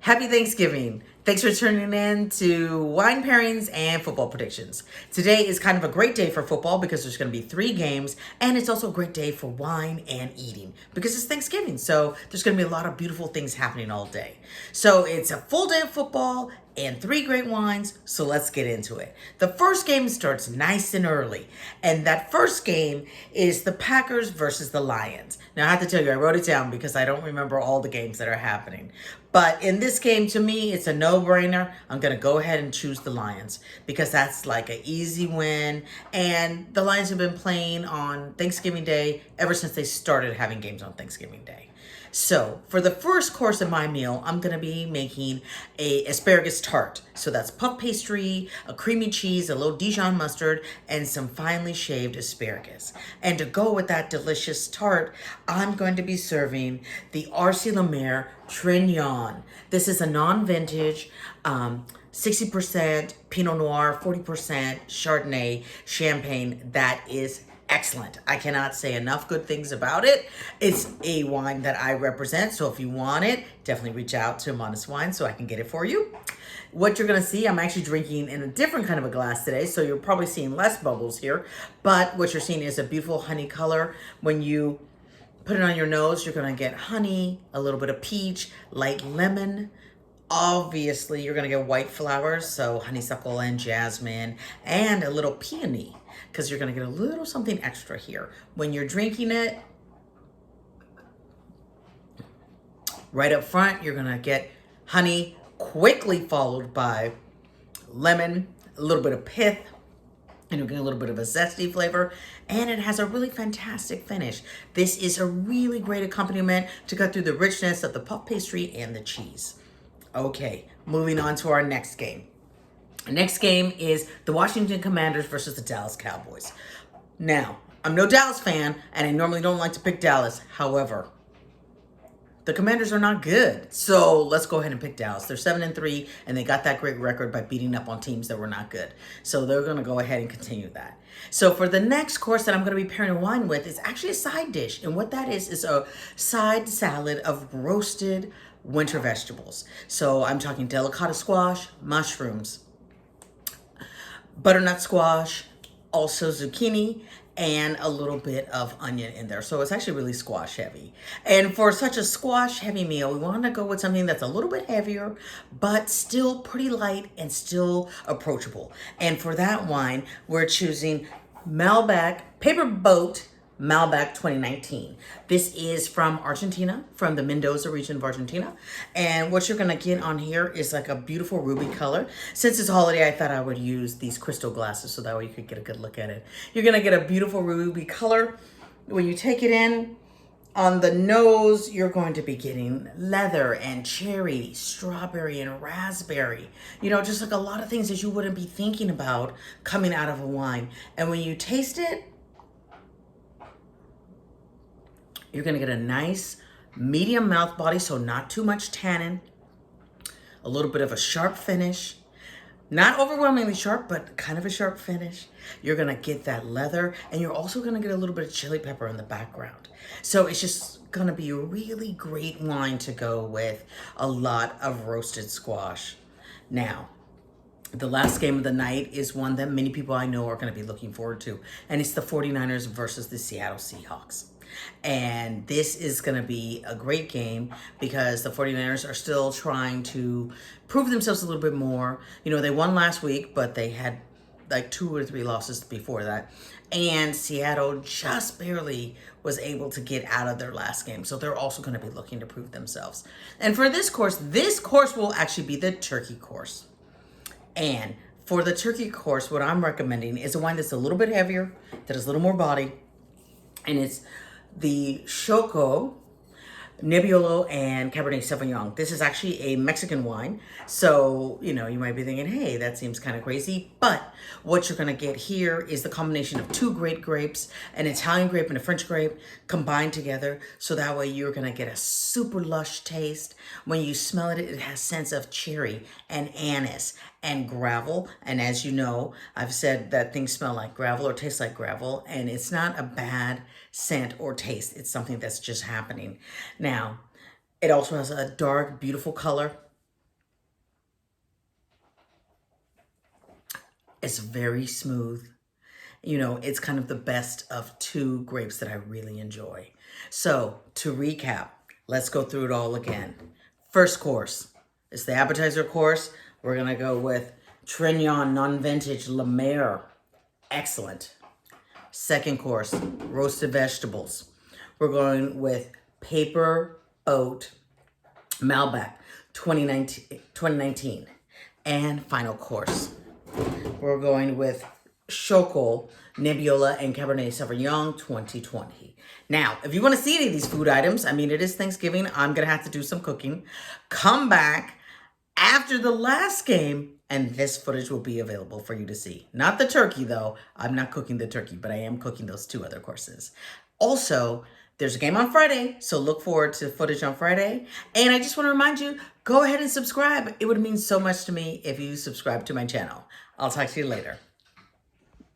Happy Thanksgiving. Thanks for tuning in to Wine Pairings and Football Predictions. Today is kind of a great day for football because there's going to be 3 games, and it's also a great day for wine and eating because it's Thanksgiving. So there's going to be a lot of beautiful things happening all day. So it's a full day of football and 3 great wines, so let's get into it. The first game starts nice and early, and that first game is the Packers versus the Lions. Now, I have to tell you, I wrote it down because I don't remember all the games that are happening. But in this game, to me, it's a no-brainer. I'm going to go ahead and choose the Lions because that's like an easy win, and the Lions have been playing on Thanksgiving Day ever since they started having games on Thanksgiving Day. So for the first course of my meal, I'm going to be making a asparagus tart. So that's puff pastry, a creamy cheese, a little Dijon mustard, and some finely shaved asparagus. And to go with that delicious tart, I'm going to be serving the Lemaire Trianon. This is a non-vintage, 60% Pinot Noir, 40% Chardonnay champagne that is excellent. I cannot say enough good things about it. It's a wine that I represent, so if you want it, definitely reach out to Modest Wine so I can get it for you. What you're going to see, I'm actually drinking in a different kind of a glass today, so you're probably seeing less bubbles here, but what you're seeing is a beautiful honey color. When you put it on your nose, you're going to get honey, a little bit of peach, light lemon. Obviously, you're going to get white flowers, so honeysuckle and jasmine, and a little peony, because you're going to get a little something extra here. When you're drinking it, right up front, you're going to get honey, quickly followed by lemon, a little bit of pith, and you're getting a little bit of a zesty flavor, and it has a really fantastic finish. This is a really great accompaniment to cut through the richness of the puff pastry and the cheese. Okay, moving on to our next game. The next game is the Washington Commanders versus the Dallas Cowboys. Now, I'm no Dallas fan, and I normally don't like to pick Dallas. However, the Commanders are not good. So let's go ahead and pick Dallas. They're 7-3, and they got that great record by beating up on teams that were not good. So they're going to go ahead and continue that. So for the next course that I'm going to be pairing a wine with is actually a side dish. And what that is a side salad of roasted winter vegetables. So I'm talking delicata squash, mushrooms, butternut squash, also zucchini, and a little bit of onion in there. So it's actually really squash heavy. And for such a squash heavy meal, we want to go with something that's a little bit heavier, but still pretty light and still approachable. And for that wine, we're choosing Malbec Paper Boat Malbec 2019. This is from Argentina, from the Mendoza region of Argentina. And what you're gonna get on here is like a beautiful ruby color. Since it's holiday, I thought I would use these crystal glasses so that way you could get a good look at it. You're gonna get a beautiful ruby color. When you take it in, on the nose, you're going to be getting leather and cherry, strawberry and raspberry. You know, just like a lot of things that you wouldn't be thinking about coming out of a wine. And when you taste it, you're gonna get a nice medium mouth body, so not too much tannin, a little bit of a sharp finish, not overwhelmingly sharp, but kind of a sharp finish. You're gonna get that leather, and you're also gonna get a little bit of chili pepper in the background. So it's just gonna be a really great wine to go with a lot of roasted squash. Now, the last game of the night is one that many people I know are going to be looking forward to, and it's the 49ers versus the Seattle Seahawks. And this is going to be a great game because the 49ers are still trying to prove themselves a little bit more. You know, they won last week, but they had like 2 or 3 losses before that. And Seattle just barely was able to get out of their last game. So they're also going to be looking to prove themselves. And for this course will actually be the turkey course. And for the turkey course, what I'm recommending is a wine that's a little bit heavier, that has a little more body, and it's the Xolo, Nebbiolo, and Cabernet Sauvignon. This is actually a Mexican wine, so, you know, you might be thinking, hey, that seems kind of crazy, but what you're going to get here is the combination of 2 great grapes, an Italian grape and a French grape, combined together, so that way you're going to get a super lush taste. When you smell it, it has sense of cherry and anise and gravel, and as you know, I've said that things smell like gravel or taste like gravel, and it's not a bad scent or taste. It's something that's just happening. Now, it also has a dark, beautiful color. It's very smooth. You know, it's kind of the best of two grapes that I really enjoy. So to recap, let's go through it all again. First course is the appetizer course. We're gonna go with Trianon non-vintage Lemaire. Excellent. Second course, roasted vegetables. We're going with Paper Boat Malbec 2019. And final course, we're going with Xolo, Nebbiolo, and Cabernet Sauvignon 2020. Now, if you want to see any of these food items, I mean, it is Thanksgiving. I'm going to have to do some cooking. Come back after the last game, and this footage will be available for you to see. Not the turkey, though. I'm not cooking the turkey, but I am cooking those two other courses. Also, there's a game on Friday, so look forward to footage on Friday. And I just want to remind you, go ahead and subscribe. It would mean so much to me if you subscribe to my channel. I'll talk to you later.